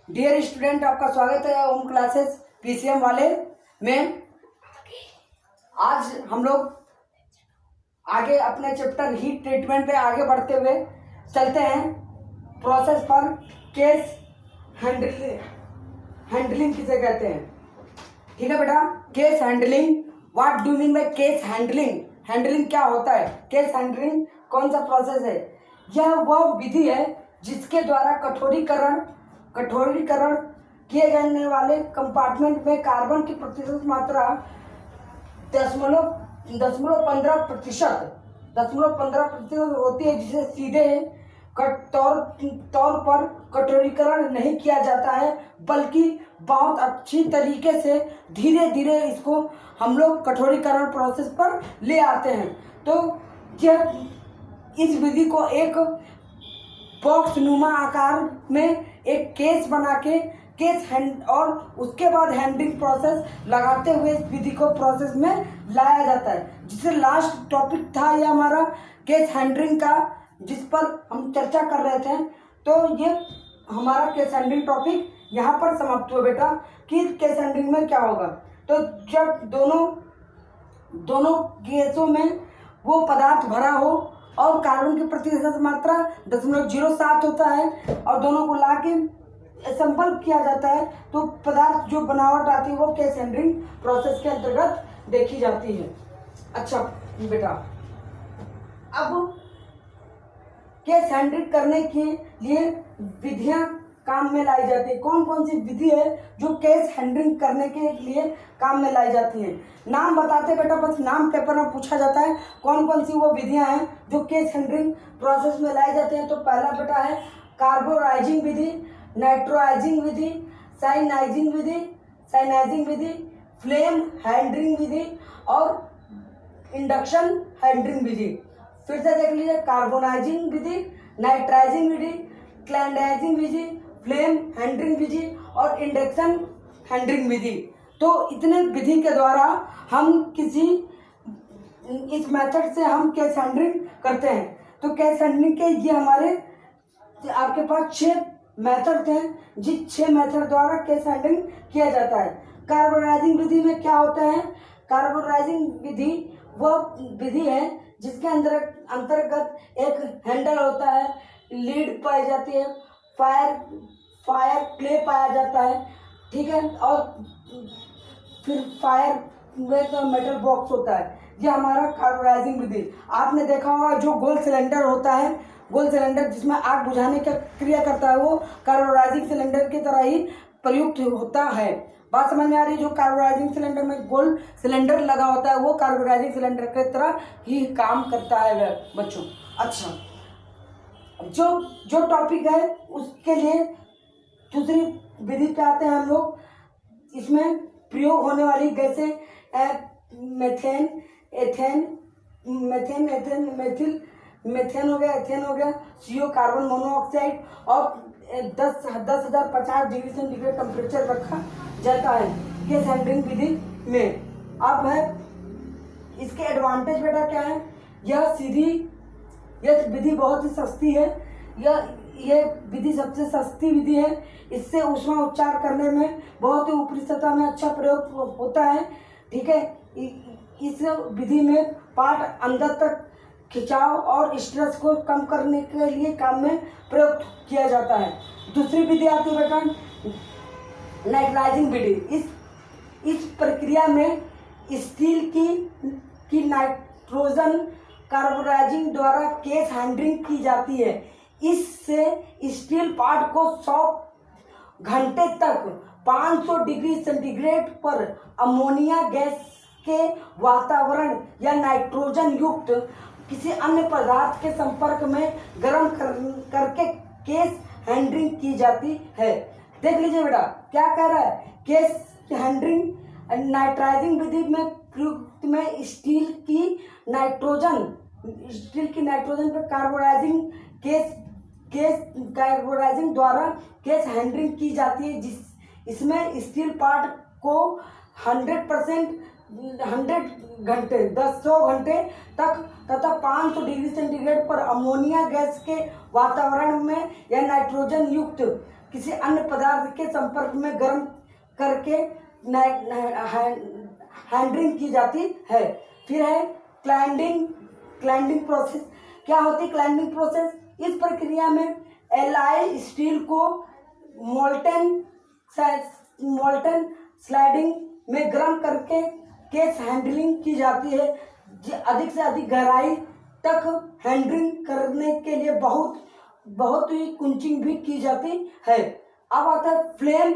Dear student, आपका स्वागत है होम क्लासेस पीसीएम वाले में। आज हम लोग आगे अपने चैप्टर हीट ट्रीटमेंट पे आगे बढ़ते हुए चलते हैं। प्रोसेस पर केस हैंडलिंग किसे कहते हैं? ठीक है बेटा, case handling, what do mean by case handling? Handling क्या होता है? केस हैंडलिंग कौन सा प्रोसेस है? यह वह विधि है जिसके द्वारा कठोरीकरण किए जाने वाले कंपार्टमेंट में कार्बन की प्रतिशत मात्रा 0.15% होती है, जिसे सीधे तौर पर कठोरीकरण नहीं किया जाता है, बल्कि बहुत अच्छी तरीके से धीरे धीरे इसको हम लोग कठोरीकरण प्रोसेस पर ले आते हैं। तो यह इस विधि को एक बॉक्स नुमा आकार में एक केस बना के और उसके बाद हैंडलिंग प्रोसेस लगाते हुए इस विधि को प्रोसेस में लाया जाता है। जिससे लास्ट टॉपिक था ये हमारा केस हैंडलिंग का, जिस पर हम चर्चा कर रहे थे। तो ये हमारा केस हैंडलिंग टॉपिक यहाँ पर समाप्त हुआ बेटा कि केस हैंडलिंग में क्या होगा। तो जब दोनों केसों में वो पदार्थ भरा हो और कार्बन की प्रतिशत मात्रा 0.07 होता है और दोनों को ला के सैंपल किया जाता है, तो पदार्थ जो बनावट आती है वो केस हैंडलिंग प्रोसेस के अंतर्गत देखी जाती है। अच्छा बेटा, अब केस हैंडलिंग करने के लिए विधियां काम में लाई जाती है। कौन कौन सी विधि है जो केस हैंडलिंग करने के लिए काम में लाई जाती हैं? नाम बताते बेटा, बस नाम पेपर में पूछा जाता है कौन कौन सी वो विधियां हैं जो केस हैंडलिंग प्रोसेस में लाई जाती हैं। तो पहला बेटा है कार्बोराइजिंग विधि, नाइट्रोराइजिंग विधि, साइनाइजिंग विधि, फ्लेम हैंडलिंग विधि और इंडक्शन हैंडलिंग विधि। फिर से देख लीजिए, कार्बोनाइजिंग विधि, नाइट्राइजिंग विधि, क्लैंडाइजिंग विधि, फ्लेम हैंडलिंग विधि और इंडक्शन हैंडलिंग विधि। तो इतने विधि के द्वारा हम इस मेथड से हम केस हैंडलिंग करते हैं। तो केस हैंडलिंग के ये हमारे आपके पास 6 मेथड थे, जिस 6 मेथड द्वारा केस हैंडलिंग किया जाता है। कार्बोनाइजिंग विधि में क्या होता है? कार्बोनाइजिंग विधि वह विधि है जिसके अंतर्गत एक हैंडल होता है, लीड पाई जाती है, फायर क्ले पाया जाता है, ठीक है, और फिर फायर में तो मेटल बॉक्स होता है। ये हमारा कार्बोनाइजिंग विधि। आपने देखा होगा जो गोल सिलेंडर होता है, गोल सिलेंडर जिसमें आग बुझाने का क्रिया करता है, वो कार्बोनाइजिंग सिलेंडर की तरह ही प्रयुक्त होता है। बात समझ में आ रही है? जो कार्बोनाइजिंग सिलेंडर में गोल सिलेंडर लगा होता है वो कार्बोनाइजिंग सिलेंडर की तरह ही काम करता है बच्चों। अच्छा, जो टॉपिक है उसके लिए दूसरी विधि पे आते हैं हम लोग। इसमें प्रयोग होने वाली गैसें मेथेन हो गया, एथेन हो गया, CO कार्बन मोनोऑक्साइड और 10,050 डिग्री सेंटीग्रेड टेम्परेचर रखा जाता है केस हैंडलिंग विधि में। अब है इसके एडवांटेज बेटा क्या है? यह विधि बहुत ही सस्ती है। यह विधि सबसे सस्ती विधि है। इससे ऊष्मा उपचार करने में बहुत ही ऊपरी सतह में अच्छा प्रयोग होता है, ठीक है। इस विधि में पार्ट अंदर तक खिंचाव और स्ट्रेस को कम करने के लिए काम में प्रयोग किया जाता है। दूसरी विधि आती है बेटा नाइट्राइजिंग विधि। इस प्रक्रिया में स्टील की नाइट्रोजन कार्बोनाइजिंग द्वारा केस हैंडलिंग की जाती है। इससे स्टील पार्ट को 100 घंटे तक 500 डिग्री सेंटीग्रेड पर अमोनिया गैस के वातावरण या नाइट्रोजन युक्त किसी अन्य पदार्थ के संपर्क में गर्म करके केस हैंडलिंग की जाती है। देख लीजिए बेटा क्या कह रहा है? केस हैंडलिंग नाइट्राइजिंग विधि में प्रयुक्त में स्टील की नाइट्रोजन पर कार्बोनाइजिंग द्वारा केस हैंडलिंग की जाती है। इसमें स्टील पार्ट को 100 घंटे तक तथा 500 डिग्री सेंटीग्रेड पर अमोनिया गैस के वातावरण में या नाइट्रोजन युक्त किसी अन्य पदार्थ के संपर्क में गर्म करके हैंडलिंग की जाती है। फिर है क्लैंडिंग प्रोसेस। क्या होती है क्लैंडिंग प्रोसेस? इस प्रक्रिया में एलॉय स्टील को मोल्टन स्लाइडिंग में गर्म करके केस हैंडलिंग की जाती है। अधिक से अधिक गहराई तक हैंडलिंग करने के लिए बहुत ही कुंचिंग भी की जाती है। अब आता है फ्लेम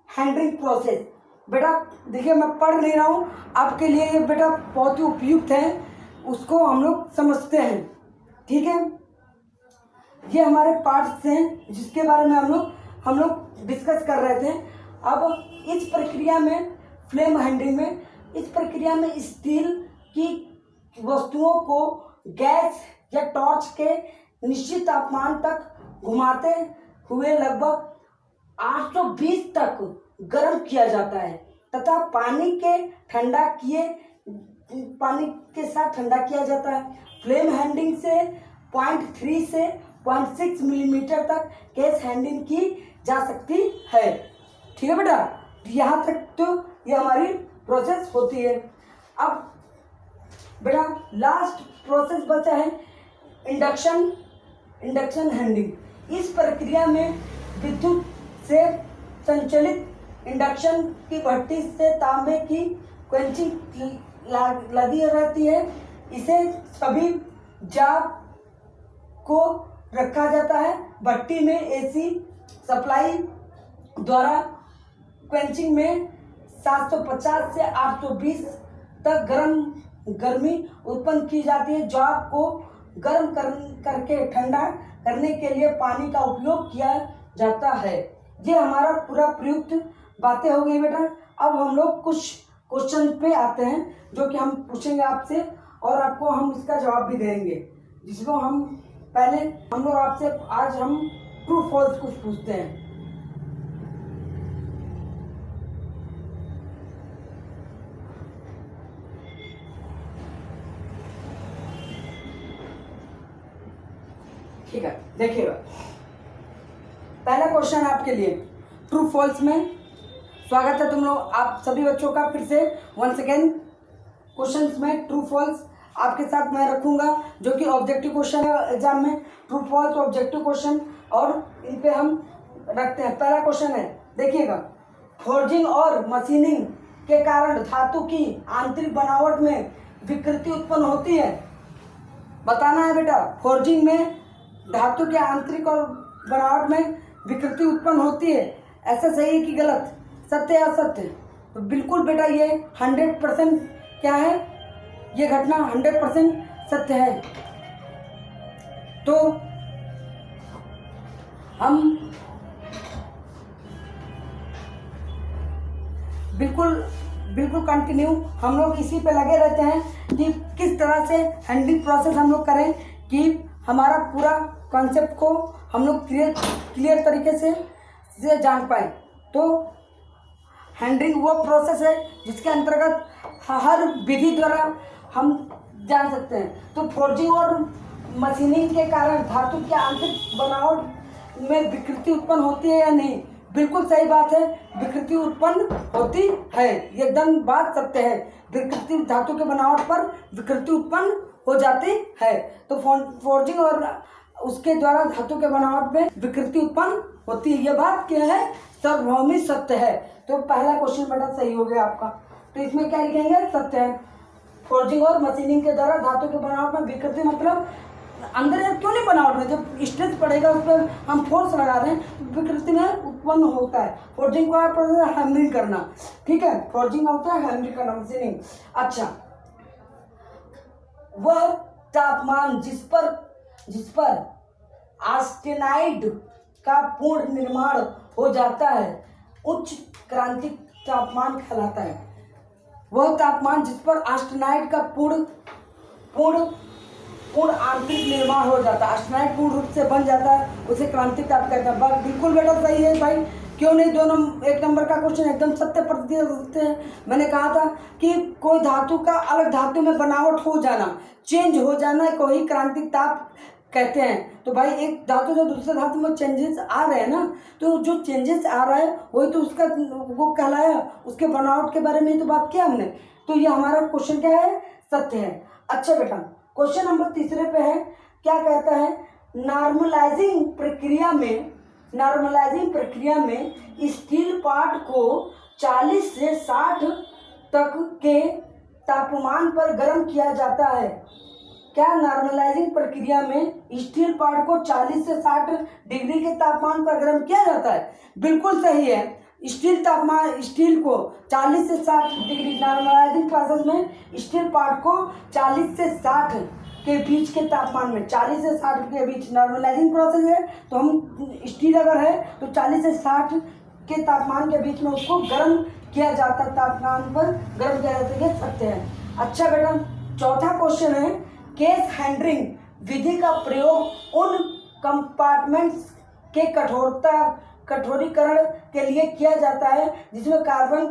हैंडलिंग प्रोसेस। बेटा देखिए, मैं पढ़ नहीं रहा हूँ, आपके लिए ये बेटा बहुत ही उपयुक्त है, उसको हम लोग समझते हैं। ठीक है, ये हमारे पार्ट्स हैं जिसके बारे में हम लोग डिस्कस कर रहे थे। अब इस प्रक्रिया में फ्लेम हैंडलिंग में, इस प्रक्रिया में स्टील की वस्तुओं को गैस या टॉर्च के निश्चित तापमान तक घुमाते हुए लगभग 820 तक गर्म किया जाता है तथा पानी के साथ ठंडा किया जाता है। फ्लेम हैंडलिंग से 0.3 से 0.6 मिलीमीटर तक केस हैंडलिंग की जा सकती है। ठीक है बेटा, यहाँ तक तो ये हमारी प्रोसेस होती है। अब बेटा लास्ट प्रोसेस बचा है इंडक्शन हैंडलिंग। इस प्रक्रिया में विद्युत से संचालित इंडक्शन की भट्टी से तांबे की क्वेंचिंग लगी रहती है। इसे सभी जाग को रखा जाता है। भट्टी में एसी सप्लाई द्वारा क्वेंचिंग में 750 से 820 तक गर्मी उत्पन्न की जाती है। जाग को गर्म करके ठंडा करने के लिए पानी का उपयोग किया जाता है। ये हमारा पूरा प्रयुक्त बातें हो गई बेटा। अब हम लोग कुछ क्वेश्चन पे आते हैं जो कि हम पूछेंगे आपसे और आपको हम इसका जवाब भी देंगे, जिसको हम लोग आपसे आज हम ट्रू फॉल्स कुछ पूछते हैं। ठीक है, देखिएगा पहला क्वेश्चन आपके लिए ट्रू फॉल्स में। स्वागत है तुम लोग आप सभी बच्चों का फिर से वंस अगेन क्वेश्चंस में। ट्रू फॉल्स आपके साथ मैं रखूंगा जो कि ऑब्जेक्टिव क्वेश्चन है एग्जाम में। ट्रू फॉल्स ऑब्जेक्टिव क्वेश्चन और इन पे हम रखते हैं। पहला क्वेश्चन है, देखिएगा, फोर्जिंग और मशीनिंग के कारण धातु की आंतरिक बनावट में विकृति उत्पन्न होती है। बताना है बेटा, फोर्जिंग में धातु के आंतरिक और बनावट में विकृति उत्पन्न होती है, ऐसा सही है कि गलत, सत्य या असत्य? तो बिल्कुल बेटा ये 100% क्या है, ये घटना 100% सत्य है। तो हम बिल्कुल कंटिन्यू हम लोग इसी पे लगे रहते हैं कि किस तरह से हैंडलिंग प्रोसेस हम लोग करें कि हमारा पूरा कॉन्सेप्ट को हम लोग क्लियर तरीके से जान पाए। तो हैंडलिंग वो प्रोसेस है जिसके अंतर्गत हर विधि द्वारा हम जान सकते हैं। तो फोर्जिंग और मशीनिंग के कारण धातु की आंतरिक बनावट में विकृति उत्पन्न होती है या नहीं? बिल्कुल सही बात है, विकृति उत्पन्न होती है, ये एकदम बात सत्य है। विकृति धातु के बनावट पर विकृति उत्पन्न हो जाती है। तो फोर्जिंग और उसके द्वारा धातु के बनावट में विकृति उत्पन्न होती है, ये बात क्या है, सार्वभौमिक सत्य है। तो पहला क्वेश्चन बेटा सही हो गया आपका। तो इसमें क्या लिखेंगे, सत्य है। फोर्जिंग और मशीनिंग के द्वारा धातु के बनावट में विकृति, मतलब अंदर क्यों नहीं बनावट में, जब स्ट्रेस पड़ेगा उस पर हम फोर्स लगा दें तो विकृति में उत्पन्न होता है। फोर्जिंग का प्रोसेस हैमरिंग करना, ठीक है, फोर्जिंग होता है हैमरिंग करना, मशीनिंग। अच्छा, वह तापमान जिस पर आस्टेनाइड का पूर्ण निर्माण हो जाता है उच्च क्रांतिक तापमान कहलाता है। वह तापमान जिस पर आस्टेनाइड का पूर्ण आंतरिक निर्माण हो जाता है, आस्टेनाइड पूर्ण रूप से बन जाता है, उसे क्रांतिक ताप कहते हैं। बिल्कुल बेटा सही है भाई, क्यों नहीं, दोनों एक नंबर का क्वेश्चन एकदम सत्य प्रतिशत है। मैंने कहा था कि कोई धातु का अलग धातु में बनावट हो जाना, चेंज हो जाना, कोई क्रांतिक ताप कहते हैं। तो भाई एक धातु से दूसरे धातु में चेंजेस आ रहे हैं ना, तो जो चेंजेस आ रहा है वही तो उसका वो कहलाया, उसके बनावट के बारे में ही तो बात किया हमने। तो ये हमारा क्वेश्चन क्या है, सत्य है। अच्छा बेटा, क्वेश्चन नंबर तीसरे पे है, क्या कहता है, नॉर्मलाइजिंग प्रक्रिया में स्टील पार्ट को 40 से 60 तक के तापमान पर गर्म किया जाता है। क्या नॉर्मलाइजिंग प्रक्रिया में स्टील पार्ट को 40 से 60 डिग्री के तापमान पर गर्म किया जाता है? बिल्कुल सही है। स्टील को 40 से 60 डिग्री, नॉर्मलाइजिंग प्रोसेस में स्टील पार्ट को 40 से 60 के बीच के तापमान में, 40 से 60 के बीच नॉर्मलाइजिंग प्रोसेस है, तो हम स्टील अगर है तो 40 से 60 के तापमान के बीच में उसको गर्म किया जाता है, तापमान पर गर्म किया जाता है। ये सत्य है। अच्छा बेटा, चौथा क्वेश्चन है, केस हैंडलिंग विधि का प्रयोग उन कंपार्टमेंट्स के कठोरीकरण के लिए किया जाता है जिसमें कार्बन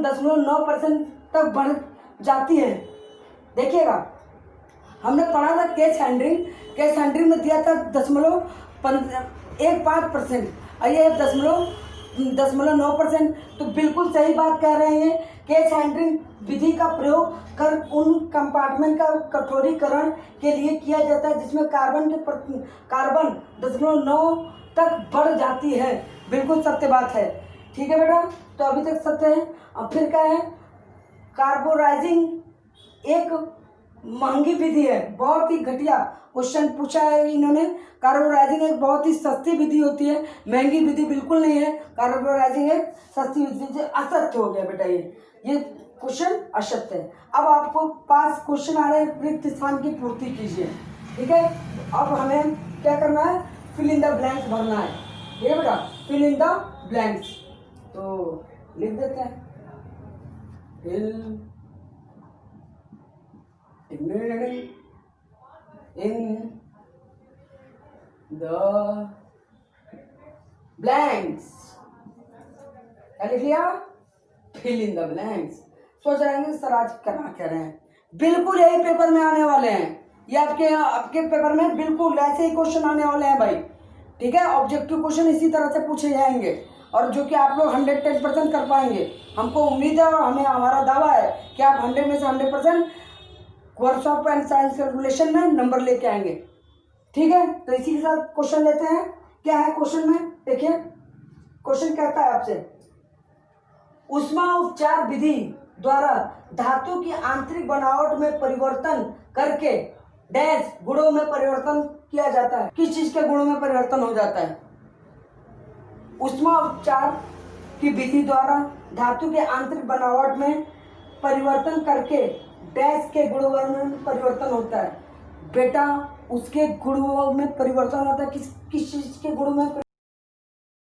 0.9% तक बढ़ जाती है। देखिएगा, हमने पढ़ा था केस हैंडलिंग में दिया था 0.15%, और ये 0.9%। तो बिल्कुल सही बात कह रहे हैं। केस हैंडलिंग विधि का प्रयोग कर उन कंपार्टमेंट का कठोरीकरण के लिए किया जाता है जिसमें कार्बन 0.9 तक बढ़ जाती है। बिल्कुल सत्य बात है। ठीक है बेटा, तो अभी तक सत्य है। अब फिर क्या है, कार्बोराइजिंग एक महंगी विधि है, बहुत ही घटिया क्वेश्चन पूछा है इन्होंने। कार्बोराइजिंग एक बहुत ही सस्ती विधि होती है, महंगी विधि बिल्कुल नहीं है। कार्बोराइजिंग एक सस्ती विधि, असत्य हो गया बेटा, ये क्वेश्चन असत्य है। अब आपको पास क्वेश्चन आ रहे हैं, रिक्त स्थान की पूर्ति कीजिए। ठीक है, अब हमें क्या करना है, फिल इन द ब्लैंक्स भरना है। ठीक है बेटा, फिल इन द ब्लैंक्स। तो लिख देते हैं, फिल in the blanks। क्या लिख लिया, फिल इन द ब्लैंक्स। सोच रहे हैं सर आज करना क्या रहे हैं, बिल्कुल यही पेपर में आने वाले हैं। ये आपके पेपर में बिल्कुल ऐसे ही क्वेश्चन आने वाले हैं भाई। ठीक है, ऑब्जेक्टिव क्वेश्चन इसी तरह से पूछे जाएंगे, और जो कि आप लोग 110% कर पाएंगे। हमको उम्मीद है और हमारा दावा है कि आप 100 में से 100% वर्कशॉप एंड साइंस कैलकुलेशन में नंबर लेके आएंगे। ठीक है, तो इसी के साथ क्वेश्चन लेते हैं। क्या है क्वेश्चन में, देखिए क्वेश्चन कहता है आपसे, ऊष्मा उपचार विधि द्वारा धातु की आंतरिक बनावट में परिवर्तन करके डैश गुणों में परिवर्तन किया जाता है। किस चीज के गुणों में परिवर्तन हो जाता है? ऊष्मा उपचार की विधि द्वारा धातु के आंतरिक बनावट में परिवर्तन करके डैश के गुणों में परिवर्तन होता है। बेटा उसके गुणों में परिवर्तन होता है, किस चीज के गुणों में